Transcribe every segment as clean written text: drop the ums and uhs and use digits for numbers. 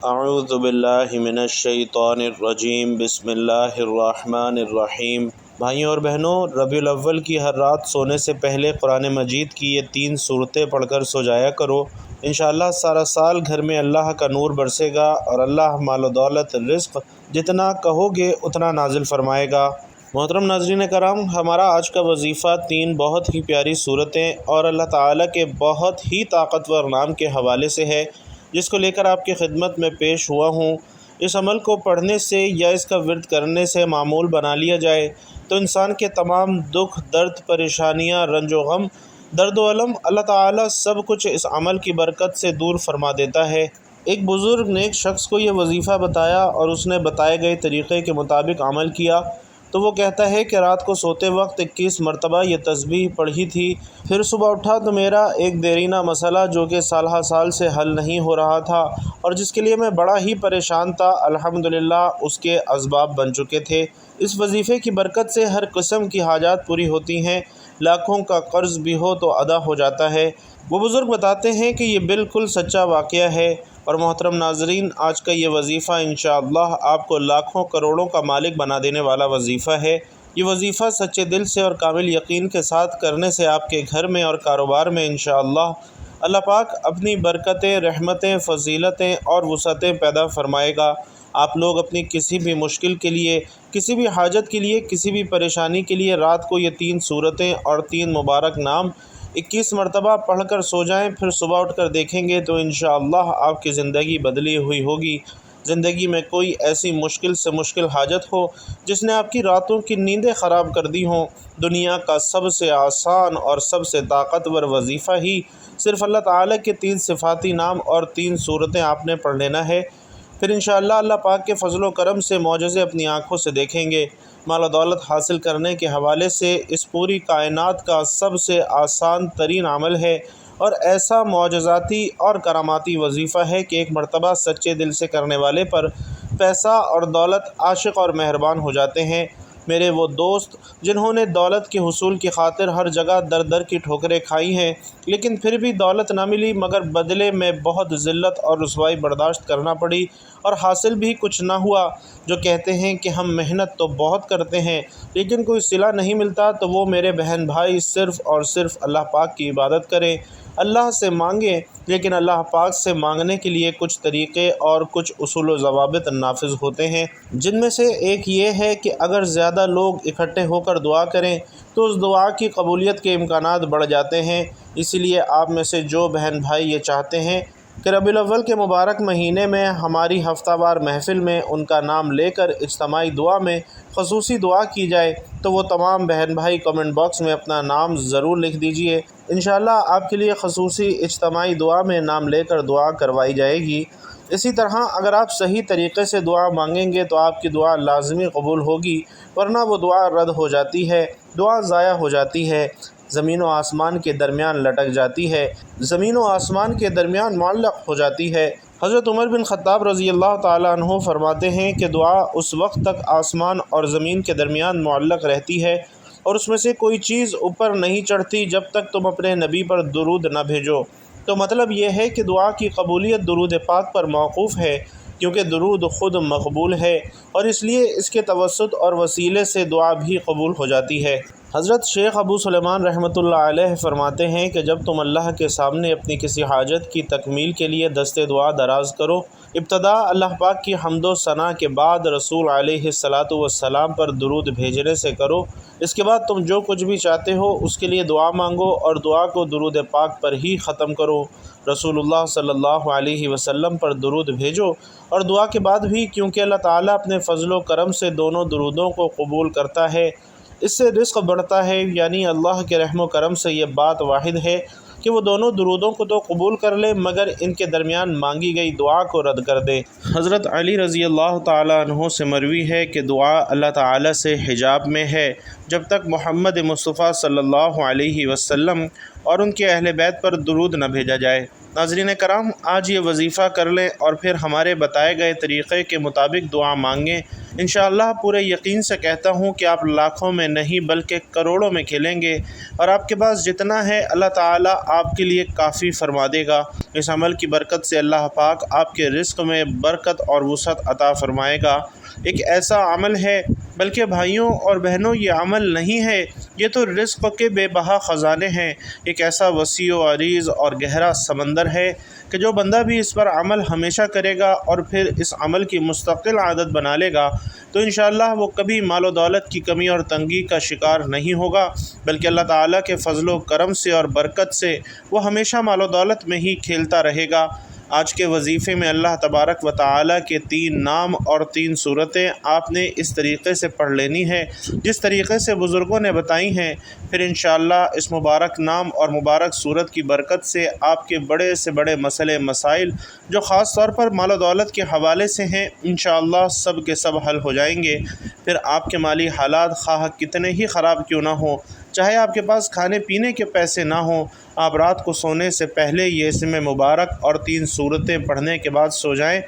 اعوذ باللہ من الشیطان الرجیم، بسم اللہ الرحمن الرحیم۔ بھائیوں اور بہنوں، ربیع الاول کی ہر رات سونے سے پہلے قرآن مجید کی یہ 3 صورتیں پڑھ کر سو جایا کرو۔ انشاءاللہ سارا سال گھر میں اللہ کا نور برسے گا اور اللہ مال و دولت رزق جتنا کہو گے اتنا نازل فرمائے گا۔ محترم ناظرین کرام، ہمارا آج کا وظیفہ 3 بہت ہی پیاری صورتیں اور اللہ تعالیٰ کے بہت ہی طاقتور نام کے حوالے سے ہے، جس کو لے کر آپ کی خدمت میں پیش ہوا ہوں۔ اس عمل کو پڑھنے سے یا اس کا ورد کرنے سے معمول بنا لیا جائے تو انسان کے تمام دکھ، درد، پریشانیاں، رنج و غم، درد و الم اللہ تعالیٰ سب کچھ اس عمل کی برکت سے دور فرما دیتا ہے۔ ایک بزرگ نے ایک شخص کو یہ وظیفہ بتایا اور اس نے بتائے گئے طریقے کے مطابق عمل کیا تو وہ کہتا ہے کہ رات کو سوتے وقت 21 مرتبہ یہ تسبیح پڑھی تھی، پھر صبح اٹھا تو میرا ایک دیرینہ مسئلہ جو کہ سالہ سال سے حل نہیں ہو رہا تھا اور جس کے لیے میں بڑا ہی پریشان تھا، الحمدللہ اس کے اسباب بن چکے تھے۔ اس وظیفے کی برکت سے ہر قسم کی حاجات پوری ہوتی ہیں، لاکھوں کا قرض بھی ہو تو ادا ہو جاتا ہے۔ وہ بزرگ بتاتے ہیں کہ یہ بالکل سچا واقعہ ہے اور محترم ناظرین، آج کا یہ وظیفہ انشاءاللہ آپ کو لاکھوں کروڑوں کا مالک بنا دینے والا وظیفہ ہے۔ یہ وظیفہ سچے دل سے اور کامل یقین کے ساتھ کرنے سے آپ کے گھر میں اور کاروبار میں انشاءاللہ اللہ پاک اپنی برکتیں، رحمتیں، فضیلتیں اور وسعتیں پیدا فرمائے گا۔ آپ لوگ اپنی کسی بھی مشکل کے لیے، کسی بھی حاجت کے لیے، کسی بھی پریشانی کے لیے رات کو یہ 3 صورتیں اور 3 مبارک نام 21 مرتبہ پڑھ کر سو جائیں، پھر صبح اٹھ کر دیکھیں گے تو انشاءاللہ آپ کی زندگی بدلی ہوئی ہوگی۔ زندگی میں کوئی ایسی مشکل سے مشکل حاجت ہو جس نے آپ کی راتوں کی نیندیں خراب کر دی ہوں، دنیا کا سب سے آسان اور سب سے طاقتور وظیفہ ہی صرف اللہ تعالیٰ کے 3 صفاتی نام اور 3 صورتیں آپ نے پڑھ لینا ہے، پھر انشاءاللہ اللہ پاک کے فضل و کرم سے معجزے اپنی آنکھوں سے دیکھیں گے۔ مال و دولت حاصل کرنے کے حوالے سے اس پوری کائنات کا سب سے آسان ترین عمل ہے اور ایسا معجزاتی اور کراماتی وظیفہ ہے کہ ایک مرتبہ سچے دل سے کرنے والے پر پیسہ اور دولت عاشق اور مہربان ہو جاتے ہیں۔ میرے وہ دوست جنہوں نے دولت کے حصول کی خاطر ہر جگہ در در کی ٹھوکریں کھائی ہیں لیکن پھر بھی دولت نہ ملی، مگر بدلے میں بہت ذلت اور رسوائی برداشت کرنا پڑی اور حاصل بھی کچھ نہ ہوا، جو کہتے ہیں کہ ہم محنت تو بہت کرتے ہیں لیکن کوئی صلہ نہیں ملتا، تو وہ میرے بہن بھائی صرف اور صرف اللہ پاک کی عبادت کریں، اللہ سے مانگیں، لیکن اللہ پاک سے مانگنے کے لیے کچھ طریقے اور کچھ اصول و ضوابط نافذ ہوتے ہیں، جن میں سے ایک یہ ہے کہ اگر زیادہ لوگ اکٹھے ہو کر دعا کریں تو اس دعا کی قبولیت کے امکانات بڑھ جاتے ہیں۔ اسی لیے آپ میں سے جو بہن بھائی یہ چاہتے ہیں کہ ربیع الاول کے مبارک مہینے میں ہماری ہفتہ وار محفل میں ان کا نام لے کر اجتماعی دعا میں خصوصی دعا کی جائے تو وہ تمام بہن بھائی کمنٹ باکس میں اپنا نام ضرور لکھ دیجئے، انشاءاللہ آپ کے لیے خصوصی اجتماعی دعا میں نام لے کر دعا کروائی جائے گی۔ اسی طرح اگر آپ صحیح طریقے سے دعا مانگیں گے تو آپ کی دعا لازمی قبول ہوگی، ورنہ وہ دعا رد ہو جاتی ہے، دعا ضائع ہو جاتی ہے، زمین و آسمان کے درمیان لٹک جاتی ہے، زمین و آسمان کے درمیان معلق ہو جاتی ہے۔ حضرت عمر بن خطاب رضی اللہ تعالیٰ عنہ فرماتے ہیں کہ دعا اس وقت تک آسمان اور زمین کے درمیان معلق رہتی ہے اور اس میں سے کوئی چیز اوپر نہیں چڑھتی جب تک تم اپنے نبی پر درود نہ بھیجو۔ تو مطلب یہ ہے کہ دعا کی قبولیت درود پاک پر موقوف ہے، کیونکہ درود خود مقبول ہے اور اس لیے اس کے توسط اور وسیلے سے دعا بھی قبول ہو جاتی ہے۔ حضرت شیخ ابو سلیمان رحمۃ اللہ علیہ فرماتے ہیں کہ جب تم اللہ کے سامنے اپنی کسی حاجت کی تکمیل کے لیے دست دعا دراز کرو، ابتدا اللہ پاک کی حمد و ثنا کے بعد رسول علیہ الصلاۃ والسلام پر درود بھیجنے سے کرو، اس کے بعد تم جو کچھ بھی چاہتے ہو اس کے لیے دعا مانگو اور دعا کو درود پاک پر ہی ختم کرو۔ رسول اللہ صلی اللہ علیہ وسلم پر درود بھیجو اور دعا کے بعد بھی، کیونکہ اللہ تعالیٰ اپنے فضل و کرم سے دونوں درودوں کو قبول کرتا ہے، اس سے رزق بڑھتا ہے، یعنی اللہ کے رحم و کرم سے یہ بات واحد ہے کہ وہ دونوں درودوں کو تو قبول کر لے مگر ان کے درمیان مانگی گئی دعا کو رد کر دے۔ حضرت علی رضی اللہ تعالیٰ عنہ سے مروی ہے کہ دعا اللہ تعالیٰ سے حجاب میں ہے جب تک محمد مصطفیٰ صلی اللہ علیہ وسلم اور ان کے اہل بیت پر درود نہ بھیجا جائے۔ ناظرین کرام، آج یہ وظیفہ کر لیں اور پھر ہمارے بتائے گئے طریقے کے مطابق دعا مانگیں۔ انشاءاللہ پورے یقین سے کہتا ہوں کہ آپ لاکھوں میں نہیں بلکہ کروڑوں میں کھیلیں گے، اور آپ کے پاس جتنا ہے اللہ تعالیٰ آپ کے لیے کافی فرما دے گا۔ اس عمل کی برکت سے اللہ پاک آپ کے رزق میں برکت اور وسعت عطا فرمائے گا۔ ایک ایسا عمل ہے، بلکہ بھائیوں اور بہنوں یہ عمل نہیں ہے، یہ تو رزق کے بے بہا خزانے ہیں۔ ایک ایسا وسیع و عریض اور گہرا سمندر ہے کہ جو بندہ بھی اس پر عمل ہمیشہ کرے گا اور پھر اس عمل کی مستقل عادت بنا لے گا تو انشاءاللہ وہ کبھی مال و دولت کی کمی اور تنگی کا شکار نہیں ہوگا، بلکہ اللہ تعالیٰ کے فضل و کرم سے اور برکت سے وہ ہمیشہ مال و دولت میں ہی کھیلتا رہے گا۔ آج کے وظیفے میں اللہ تبارک و تعالیٰ کے 3 نام اور 3 صورتیں آپ نے اس طریقے سے پڑھ لینی ہے جس طریقے سے بزرگوں نے بتائی ہیں۔ پھر انشاءاللہ اس مبارک نام اور مبارک صورت کی برکت سے آپ کے بڑے سے بڑے مسئلے مسائل جو خاص طور پر مال و دولت کے حوالے سے ہیں انشاءاللہ سب کے سب حل ہو جائیں گے۔ پھر آپ کے مالی حالات خواہ کتنے ہی خراب کیوں نہ ہوں، چاہے آپ کے پاس کھانے پینے کے پیسے نہ ہوں، آپ رات کو سونے سے پہلے یہ اسم مبارک اور 3 صورتیں پڑھنے کے بعد سو جائیں۔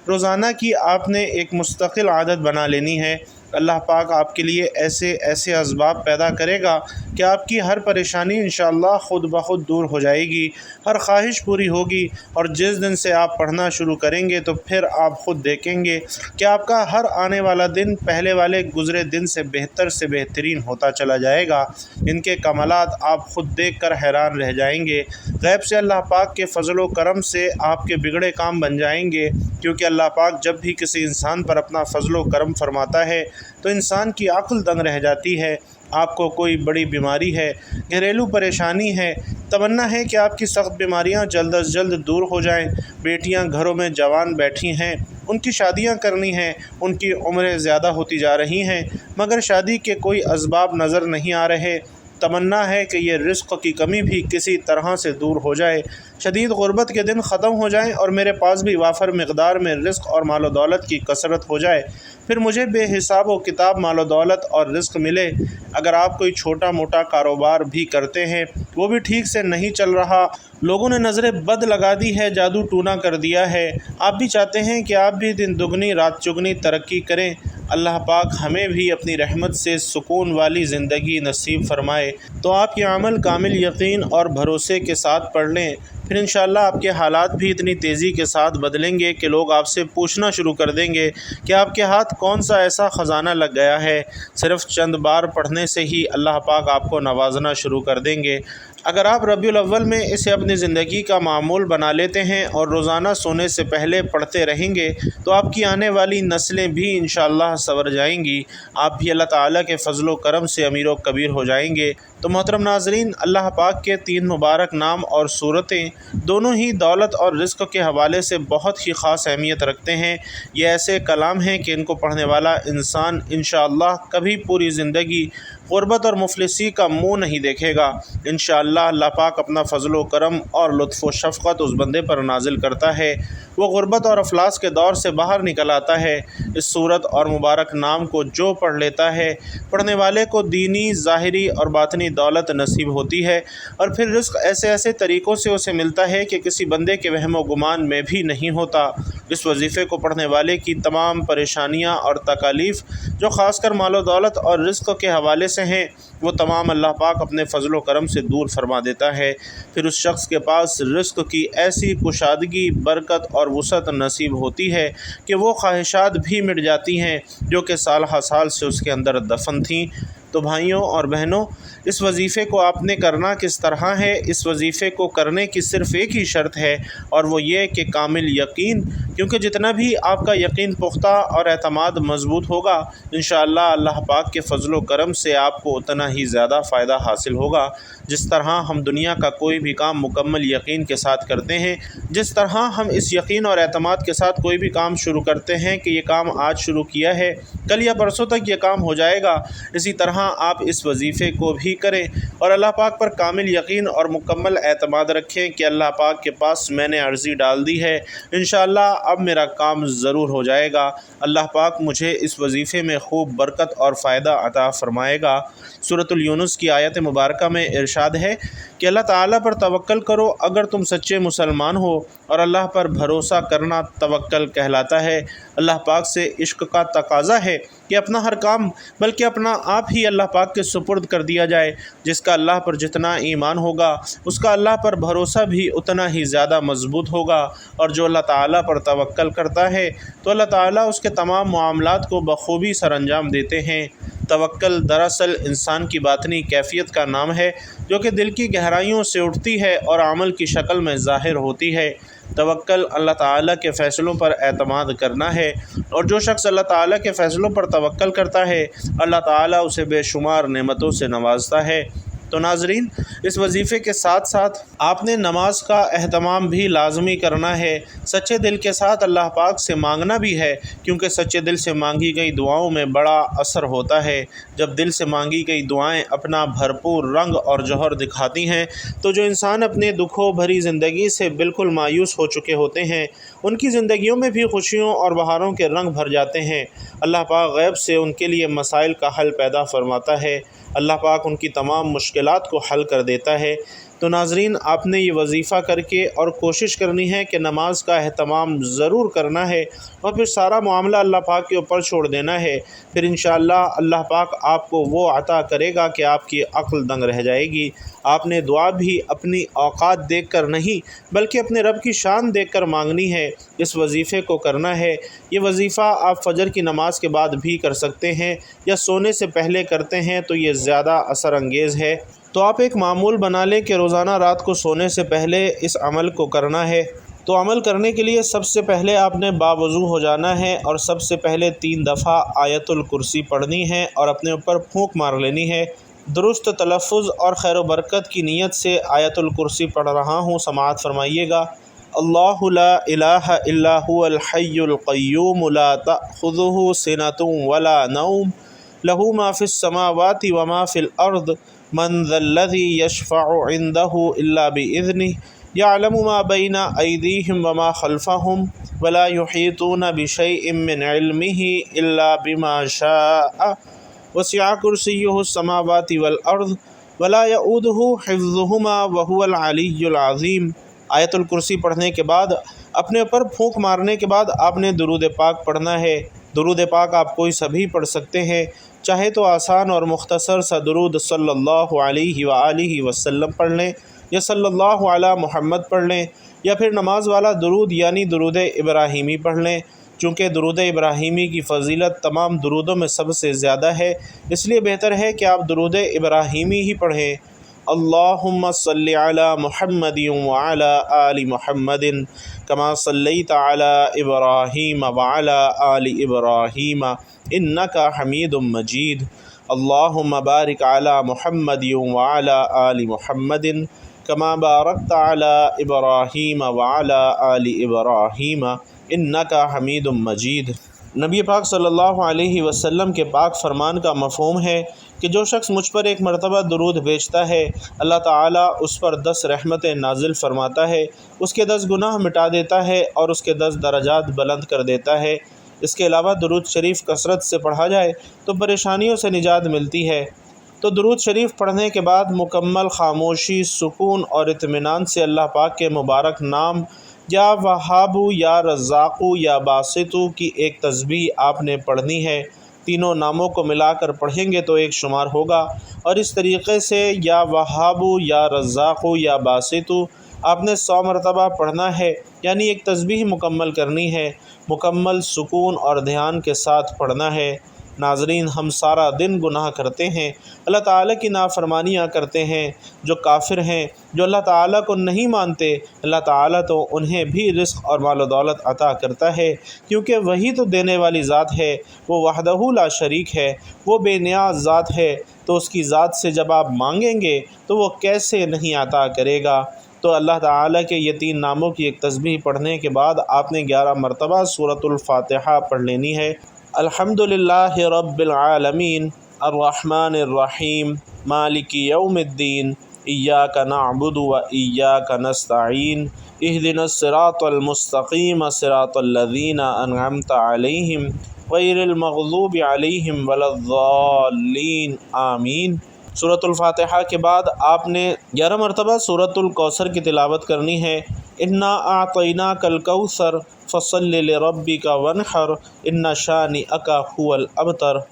روزانہ کی آپ نے ایک مستقل عادت بنا لینی ہے۔ اللہ پاک آپ کے لیے ایسے اسباب پیدا کرے گا کہ آپ کی ہر پریشانی انشاءاللہ خود بخود دور ہو جائے گی، ہر خواہش پوری ہوگی، اور جس دن سے آپ پڑھنا شروع کریں گے تو پھر آپ خود دیکھیں گے کہ آپ کا ہر آنے والا دن پہلے والے گزرے دن سے بہترین ہوتا چلا جائے گا۔ ان کے کمالات آپ خود دیکھ کر حیران رہ جائیں گے۔ غیب سے اللہ پاک کے فضل و کرم سے آپ کے بگڑے کام بن جائیں گے، کیونکہ اللہ پاک جب بھی کسی انسان پر اپنا فضل و کرم فرماتا ہے تو انسان کی عقل دنگ رہ جاتی ہے۔ آپ کو کوئی بڑی بیماری ہے، گھریلو پریشانی ہے، تمنا ہے کہ آپ کی سخت بیماریاں جلد از جلد دور ہو جائیں، بیٹیاں گھروں میں جوان بیٹھی ہیں، ان کی شادیاں کرنی ہیں، ان کی عمریں زیادہ ہوتی جا رہی ہیں مگر شادی کے کوئی اسباب نظر نہیں آ رہے، تمنا ہے کہ یہ رزق کی کمی بھی کسی طرح سے دور ہو جائے، شدید غربت کے دن ختم ہو جائیں اور میرے پاس بھی وافر مقدار میں رزق اور مال و دولت کی کثرت ہو جائے، پھر مجھے بے حساب و کتاب مال و دولت اور رزق ملے۔ اگر آپ کوئی چھوٹا موٹا کاروبار بھی کرتے ہیں، وہ بھی ٹھیک سے نہیں چل رہا، لوگوں نے نظر بد لگا دی ہے، جادو ٹونا کر دیا ہے، آپ بھی چاہتے ہیں کہ آپ بھی دن دگنی رات چگنی ترقی کریں، اللہ پاک ہمیں بھی اپنی رحمت سے سکون والی زندگی نصیب فرمائے، تو آپ یہ عمل کامل یقین اور بھروسے کے ساتھ پڑھ لیں۔ پھر انشاءاللہ آپ کے حالات بھی اتنی تیزی کے ساتھ بدلیں گے کہ لوگ آپ سے پوچھنا شروع کر دیں گے کہ آپ کے ہاتھ کون سا ایسا خزانہ لگ گیا ہے۔ صرف چند بار پڑھنے سے ہی اللہ پاک آپ کو نوازنا شروع کر دیں گے۔ اگر آپ ربیع الاول میں اسے اپنی زندگی کا معمول بنا لیتے ہیں اور روزانہ سونے سے پہلے پڑھتے رہیں گے تو آپ کی آنے والی نسلیں بھی انشاءاللہ سنور جائیں گی، آپ بھی اللہ تعالیٰ کے فضل و کرم سے امیر و کبیر ہو جائیں گے۔ تو محترم ناظرین، اللہ پاک کے 3 مبارک نام اور صورتیں دونوں ہی دولت اور رزق کے حوالے سے بہت ہی خاص اہمیت رکھتے ہیں۔ یہ ایسے کلام ہیں کہ ان کو پڑھنے والا انسان انشاءاللہ کبھی پوری زندگی غربت اور مفلسی کا منہ نہیں دیکھے گا۔ انشاءاللہ اللہ پاک اپنا فضل و کرم اور لطف و شفقت اس بندے پر نازل کرتا ہے، وہ غربت اور افلاس کے دور سے باہر نکل آتا ہے۔ اس صورت اور مبارک نام کو جو پڑھ لیتا ہے، پڑھنے والے کو دینی، ظاہری اور باطنی دولت نصیب ہوتی ہے، اور پھر رزق ایسے طریقوں سے اسے ملتا ہے کہ کسی بندے کے وہم و گمان میں بھی نہیں ہوتا۔ اس وظیفے کو پڑھنے والے کی تمام پریشانیاں اور تکالیف جو خاص کر مال و دولت اور رزق کے حوالے سے ہیں، وہ تمام اللہ پاک اپنے فضل و کرم سے دور فرما دیتا ہے۔ پھر اس شخص کے پاس رزق کی ایسی کشادگی، برکت اور وسعت نصیب ہوتی ہے کہ وہ خواہشات بھی مٹ جاتی ہیں جو کہ سالہ سال سے اس کے اندر دفن تھیں۔ تو بھائیوں اور بہنوں، اس وظیفے کو آپ نے کرنا کس طرح ہے؟ اس وظیفے کو کرنے کی صرف ایک ہی شرط ہے، اور وہ یہ کہ کامل یقین، کیونکہ جتنا بھی آپ کا یقین پختہ اور اعتماد مضبوط ہوگا انشاءاللہ اللہ پاک کے فضل و کرم سے آپ کو اتنا ہی زیادہ فائدہ حاصل ہوگا۔ جس طرح ہم دنیا کا کوئی بھی کام مکمل یقین کے ساتھ کرتے ہیں، جس طرح ہم اس یقین اور اعتماد کے ساتھ کوئی بھی کام شروع کرتے ہیں کہ یہ کام آج شروع کیا ہے، کل یا پرسوں تک یہ کام ہو جائے گا، اسی طرح طرح آپ اس وظیفے کو بھی کریں اور اللہ پاک پر کامل یقین اور مکمل اعتماد رکھیں کہ اللہ پاک کے پاس میں نے عرضی ڈال دی ہے، انشاءاللہ اب میرا کام ضرور ہو جائے گا، اللہ پاک مجھے اس وظیفے میں خوب برکت اور فائدہ عطا فرمائے گا۔ سورۃ یونس کی آیت مبارکہ میں ارشاد ہے کہ اللہ تعالیٰ پر توکل کرو اگر تم سچے مسلمان ہو، اور اللہ پر بھروسہ کرنا توکل کہلاتا ہے۔ اللہ پاک سے عشق کا تقاضا ہے کہ اپنا ہر کام بلکہ اپنا آپ ہی اللہ پاک کے سپرد کر دیا جائے۔ جس کا اللہ پر جتنا ایمان ہوگا اس کا اللہ پر بھروسہ بھی اتنا ہی زیادہ مضبوط ہوگا، اور جو اللہ تعالیٰ پر توکل کرتا ہے تو اللہ تعالیٰ اس کے تمام معاملات کو بخوبی سر انجام دیتے ہیں۔ توکل دراصل انسان کی باطنی کیفیت کا نام ہے جو کہ دل کی گہرائیوں سے اٹھتی ہے اور عمل کی شکل میں ظاہر ہوتی ہے۔ توکل اللہ تعالیٰ کے فیصلوں پر اعتماد کرنا ہے، اور جو شخص اللہ تعالیٰ کے فیصلوں پر توکل کرتا ہے اللہ تعالیٰ اسے بے شمار نعمتوں سے نوازتا ہے۔ تو ناظرین، اس وظیفے کے ساتھ ساتھ آپ نے نماز کا اہتمام بھی لازمی کرنا ہے، سچے دل کے ساتھ اللہ پاک سے مانگنا بھی ہے، کیونکہ سچے دل سے مانگی گئی دعاؤں میں بڑا اثر ہوتا ہے۔ جب دل سے مانگی گئی دعائیں اپنا بھرپور رنگ اور جوہر دکھاتی ہیں تو جو انسان اپنے دکھوں بھری زندگی سے بالکل مایوس ہو چکے ہوتے ہیں ان کی زندگیوں میں بھی خوشیوں اور بہاروں کے رنگ بھر جاتے ہیں۔ اللہ پاک غیب سے ان کے لیے مسائل کا حل پیدا فرماتا ہے، اللہ پاک ان کی تمام مشکلات کو حل کر دیتا ہے۔ تو ناظرین، آپ نے یہ وظیفہ کر کے اور کوشش کرنی ہے کہ نماز کا اہتمام ضرور کرنا ہے، اور پھر سارا معاملہ اللہ پاک کے اوپر چھوڑ دینا ہے۔ پھر انشاءاللہ اللہ پاک آپ کو وہ عطا کرے گا کہ آپ کی عقل دنگ رہ جائے گی۔ آپ نے دعا بھی اپنی اوقات دیکھ کر نہیں بلکہ اپنے رب کی شان دیکھ کر مانگنی ہے۔ اس وظیفے کو کرنا ہے۔ یہ وظیفہ آپ فجر کی نماز کے بعد بھی کر سکتے ہیں یا سونے سے پہلے کرتے ہیں تو یہ زیادہ اثر انگیز ہے۔ تو آپ ایک معمول بنا لیں کہ روزانہ رات کو سونے سے پہلے اس عمل کو کرنا ہے۔ تو عمل کرنے کے لیے سب سے پہلے آپ نے باوضو ہو جانا ہے، اور سب سے پہلے 3 دفعہ آیت الکرسی پڑھنی ہے اور اپنے اوپر پھونک مار لینی ہے۔ درست تلفظ اور خیر و برکت کی نیت سے آیت الکرسی پڑھ رہا ہوں، سماعت فرمائیے گا۔ اللہ لا الہ الا هو الحی القیوم لا تأخذہ سنۃ ولا نوم لہ ما فی السماوات وما فی الارض من ذا الذی یشفع عنده الا بإذنہ یعلم ما بین ایدیہم وما خلفہم ولا یحیطون بشیء من علمہ الا بما شاء وسع کرسیہ السماوات والارض ولا یؤودہ حفظہما وہو العلی العظیم۔ آیت الکرسی پڑھنے کے بعد اپنے اوپر پھونک مارنے کے بعد آپ نے درود پاک پڑھنا ہے۔ درود پاک آپ کوئی سبھی پڑھ سکتے ہیں، چاہے تو آسان اور مختصر سا درود صلی اللہ علیہ وآلہ وسلم پڑھ لیں، یا صلی اللہ علی محمد پڑھ لیں، یا پھر نماز والا درود یعنی درود ابراہیمی پڑھ لیں۔ چونکہ درود ابراہیمی کی فضیلت تمام درودوں میں سب سے زیادہ ہے، اس لیے بہتر ہے کہ آپ درود ابراہیمی ہی پڑھیں۔ اللہم صلی علی محمد وعلی آل محمد کما صلیت علی ابراہیم وعلی آل ابراہیم انک حمید مجید۔ اللہم بارک علی محمد وعلی آل محمد کما بارکت علی ابراہیم وعلی آل ابراہیم انک حمید مجید۔ نبی پاک صلی اللہ علیہ وسلم کے پاک فرمان کا مفہوم ہے کہ جو شخص مجھ پر ایک مرتبہ درود بھیجتا ہے اللہ تعالیٰ اس پر 10 رحمتیں نازل فرماتا ہے، اس کے 10 گناہ مٹا دیتا ہے اور اس کے 10 درجات بلند کر دیتا ہے۔ اس کے علاوہ درود شریف کثرت سے پڑھا جائے تو پریشانیوں سے نجات ملتی ہے۔ تو درود شریف پڑھنے کے بعد مکمل خاموشی، سکون اور اطمینان سے اللہ پاک کے مبارک نام یا وہابو یا رزاقو یا باسطو کی ایک تسبیح آپ نے پڑھنی ہے۔ تینوں ناموں کو ملا کر پڑھیں گے تو ایک شمار ہوگا، اور اس طریقے سے یا وہابو یا رزاقو یا باسطو آپ نے 100 مرتبہ پڑھنا ہے، یعنی ایک تسبیح مکمل کرنی ہے، مکمل سکون اور دھیان کے ساتھ پڑھنا ہے۔ ناظرین، ہم سارا دن گناہ کرتے ہیں، اللہ تعالیٰ کی نافرمانیاں کرتے ہیں۔ جو کافر ہیں، جو اللہ تعالیٰ کو نہیں مانتے، اللہ تعالیٰ تو انہیں بھی رزق اور مال و دولت عطا کرتا ہے، کیونکہ وہی تو دینے والی ذات ہے، وہ وحدہ لا شریک ہے، وہ بے نیاز ذات ہے۔ تو اس کی ذات سے جب آپ مانگیں گے تو وہ کیسے نہیں عطا کرے گا۔ تو اللہ تعالیٰ کے یہ 3 ناموں کی ایک تسبیح پڑھنے کے بعد آپ نے 11 مرتبہ سورۃ الفاتحہ پڑھ لینی ہے۔ الحمدللہ رب العالمین الرحمن الرحیم مالک یوم الدین ایاک نعبد و ایاک نستعین اہدنا الصراط المستقیم صراط الذین انعمت علیہم غیر المغضوب علیہم ولا الضالین آمین۔ سورۃ الفاتحہ کے بعد آپ نے 11 مرتبہ سورۃ الکوثر کی تلاوت کرنی ہے۔ انا اعطیناک الکوثر فصل لربک وانحر ان شانئک هو الابتر۔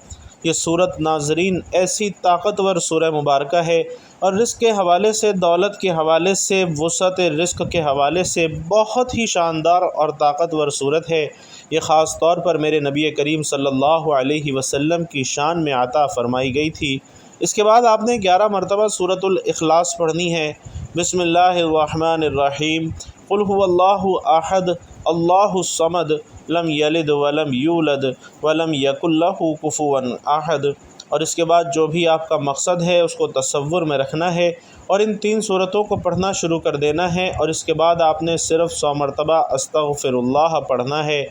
یہ سورت ناظرین ایسی طاقتور سورہ مبارکہ ہے اور رزق کے حوالے سے، دولت کے حوالے سے، وسعت رزق کے حوالے سے بہت ہی شاندار اور طاقتور صورت ہے۔ یہ خاص طور پر میرے نبی کریم صلی اللہ علیہ وسلم کی شان میں عطا فرمائی گئی تھی۔ اس کے بعد آپ نے 11 مرتبہ سورۃ الاخلاص پڑھنی ہے۔ بسم اللہ الرحمن الرحیم قل هو اللہ احد اللہ الصمد لم یلد ولم یولد ولم یکن لہ کفوا احد۔ اور اس کے بعد جو بھی آپ کا مقصد ہے اس کو تصور میں رکھنا ہے اور ان 3 صورتوں کو پڑھنا شروع کر دینا ہے، اور اس کے بعد آپ نے صرف 100 مرتبہ استغفر اللہ پڑھنا ہے،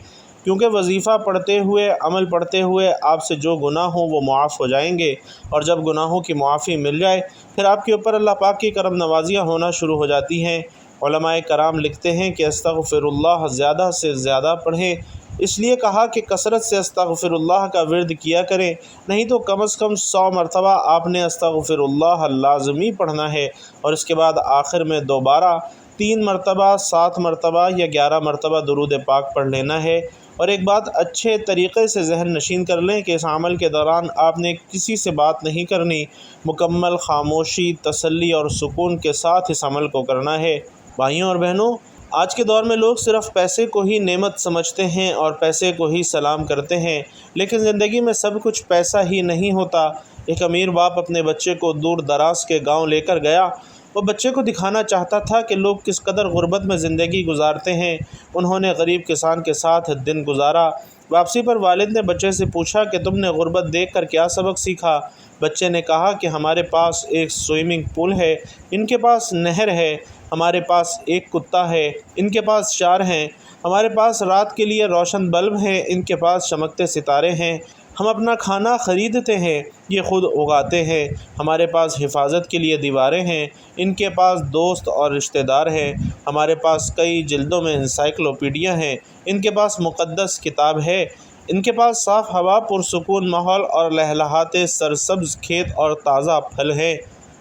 کیونکہ وظیفہ پڑھتے ہوئے، عمل پڑھتے ہوئے آپ سے جو گناہ ہوں وہ معاف ہو جائیں گے، اور جب گناہوں کی معافی مل جائے پھر آپ کے اوپر اللہ پاک کی کرم نوازیاں ہونا شروع ہو جاتی ہیں۔ علماء کرام لکھتے ہیں کہ استغفر اللہ زیادہ سے زیادہ پڑھیں، اس لیے کہا کہ کثرت سے استغفر اللہ کا ورد کیا کریں، نہیں تو کم از کم 100 مرتبہ آپ نے استغفر اللہ لازمی پڑھنا ہے، اور اس کے بعد آخر میں دوبارہ 3 مرتبہ، 7 مرتبہ یا 11 مرتبہ درود پاک پڑھ لینا ہے۔ اور ایک بات اچھے طریقے سے ذہن نشین کر لیں کہ اس عمل کے دوران آپ نے کسی سے بات نہیں کرنی، مکمل خاموشی، تسلی اور سکون کے ساتھ اس عمل کو کرنا ہے۔ بھائیوں اور بہنوں، آج کے دور میں لوگ صرف پیسے کو ہی نعمت سمجھتے ہیں اور پیسے کو ہی سلام کرتے ہیں، لیکن زندگی میں سب کچھ پیسہ ہی نہیں ہوتا۔ ایک امیر باپ اپنے بچے کو دور دراز کے گاؤں لے کر گیا۔ وہ بچے کو دکھانا چاہتا تھا کہ لوگ کس قدر غربت میں زندگی گزارتے ہیں۔ انہوں نے غریب کسان کے ساتھ دن گزارا۔ واپسی پر والد نے بچے سے پوچھا کہ تم نے غربت دیکھ کر کیا سبق سیکھا؟ بچے نے کہا کہ ہمارے پاس ایک سوئمنگ پول ہے، ان کے پاس نہر ہے، ہمارے پاس ایک کتا ہے، ان کے پاس 4 ہیں، ہمارے پاس رات کے لیے روشن بلب ہیں، ان کے پاس چمکتے ستارے ہیں، ہم اپنا کھانا خریدتے ہیں، یہ خود اگاتے ہیں، ہمارے پاس حفاظت کے لیے دیواریں ہیں، ان کے پاس دوست اور رشتہ دار ہیں، ہمارے پاس کئی جلدوں میں انسائکلوپیڈیا ہیں، ان کے پاس مقدس کتاب ہے، ان کے پاس صاف ہوا، پرسکون ماحول اور لہلہاتے سرسبز کھیت اور تازہ پھل ہیں۔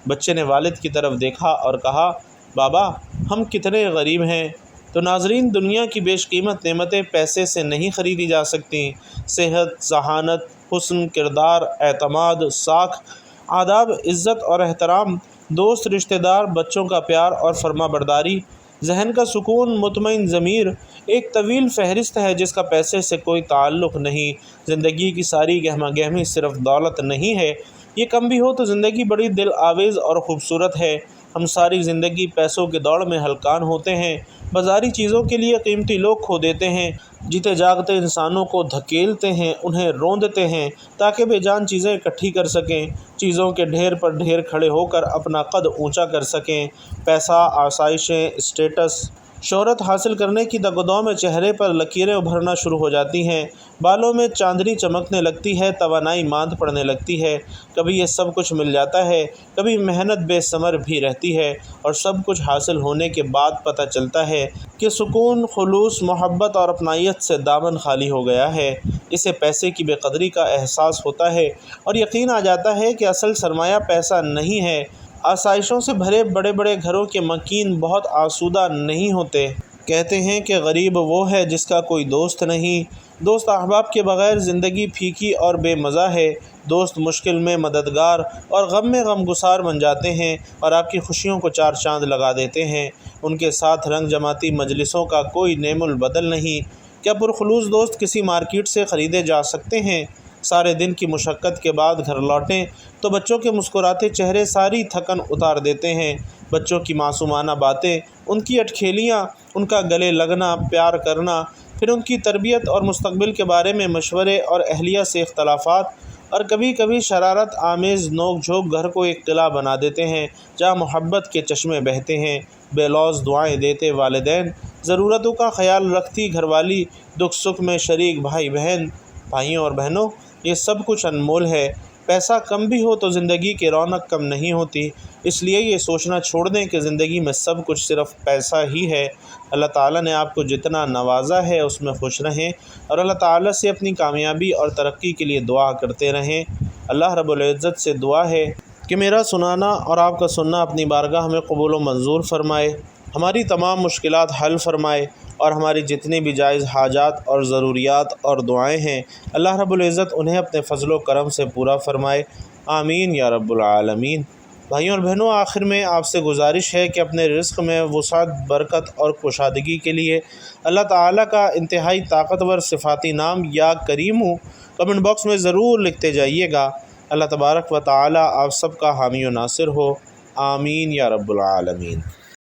بچے نے والد کی طرف دیکھا اور کہا، بابا ہم کتنے غریب ہیں۔ تو ناظرین، دنیا کی بیش قیمت نعمتیں پیسے سے نہیں خریدی جا سکتی۔ صحت، ذہانت، حسن کردار، اعتماد، ساکھ، آداب، عزت اور احترام، دوست، رشتہ دار، بچوں کا پیار اور فرما برداری، ذہن کا سکون، مطمئن ضمیر، ایک طویل فہرست ہے جس کا پیسے سے کوئی تعلق نہیں۔ زندگی کی ساری گہما گہمی صرف دولت نہیں ہے، یہ کم بھی ہو تو زندگی بڑی دل آویز اور خوبصورت ہے۔ ہم ساری زندگی پیسوں کے دوڑ میں ہلکان ہوتے ہیں، بازاری چیزوں کے لیے قیمتی لوگ کھو دیتے ہیں، جیتے جاگتے انسانوں کو دھکیلتے ہیں، انہیں روندتے ہیں تاکہ بے جان چیزیں اکٹھی کر سکیں، چیزوں کے ڈھیر پر ڈھیر کھڑے ہو کر اپنا قد اونچا کر سکیں۔ پیسہ، آسائشیں، اسٹیٹس، شہرت حاصل کرنے کی دگدوں میں چہرے پر لکیریں ابھرنا شروع ہو جاتی ہیں، بالوں میں چاندنی چمکنے لگتی ہے، توانائی ماند پڑنے لگتی ہے۔ کبھی یہ سب کچھ مل جاتا ہے، کبھی محنت بے ثمر بھی رہتی ہے، اور سب کچھ حاصل ہونے کے بعد پتہ چلتا ہے کہ سکون، خلوص، محبت اور اپنائیت سے دامن خالی ہو گیا ہے۔ اسے پیسے کی بے قدری کا احساس ہوتا ہے اور یقین آ جاتا ہے کہ اصل سرمایہ پیسہ نہیں ہے۔ آسائشوں سے بھرے بڑے بڑے گھروں کے مکین بہت آسودہ نہیں ہوتے۔ کہتے ہیں کہ غریب وہ ہے جس کا کوئی دوست نہیں۔ دوست احباب کے بغیر زندگی پھیکی اور بے مزہ ہے۔ دوست مشکل میں مددگار اور غم میں غمگسار بن جاتے ہیں اور آپ کی خوشیوں کو 4 چاند لگا دیتے ہیں۔ ان کے ساتھ رنگ جماتی مجلسوں کا کوئی نعم البدل نہیں۔ کیا پرخلوص دوست کسی مارکیٹ سے خریدے جا سکتے ہیں؟ سارے دن کی مشقت کے بعد گھر لوٹیں تو بچوں کے مسکراتے چہرے ساری تھکن اتار دیتے ہیں۔ بچوں کی معصومانہ باتیں، ان کی اٹکھیلیاں، ان کا گلے لگنا، پیار کرنا، پھر ان کی تربیت اور مستقبل کے بارے میں مشورے اور اہلیہ سے اختلافات، اور کبھی کبھی شرارت آمیز نوک جھوک گھر کو ایک قلعہ بنا دیتے ہیں جہاں محبت کے چشمے بہتے ہیں۔ بے لوز دعائیں دیتے والدین، ضرورتوں کا خیال رکھتی گھر والی، دکھ سکھ میں شریک بھائی بہن۔ بھائیوں اور بہنوں، یہ سب کچھ انمول ہے۔ پیسہ کم بھی ہو تو زندگی کی رونق کم نہیں ہوتی، اس لیے یہ سوچنا چھوڑ دیں کہ زندگی میں سب کچھ صرف پیسہ ہی ہے۔ اللہ تعالیٰ نے آپ کو جتنا نوازا ہے اس میں خوش رہیں اور اللہ تعالیٰ سے اپنی کامیابی اور ترقی کے لیے دعا کرتے رہیں۔ اللہ رب العزت سے دعا ہے کہ میرا سنانا اور آپ کا سننا اپنی بارگاہ میں قبول و منظور فرمائے، ہماری تمام مشکلات حل فرمائے اور ہماری جتنی بھی جائز حاجات اور ضروریات اور دعائیں ہیں اللہ رب العزت انہیں اپنے فضل و کرم سے پورا فرمائے، آمین یا رب العالمین۔ بھائیوں اور بہنوں، آخر میں آپ سے گزارش ہے کہ اپنے رزق میں وسعت، برکت اور کشادگی کے لیے اللہ تعالیٰ کا انتہائی طاقتور صفاتی نام یا کریم کمنٹ باکس میں ضرور لکھتے جائیے گا۔ اللہ تبارک و تعالیٰ آپ سب کا حامی و ناصر ہو، آمین یا رب العالمین۔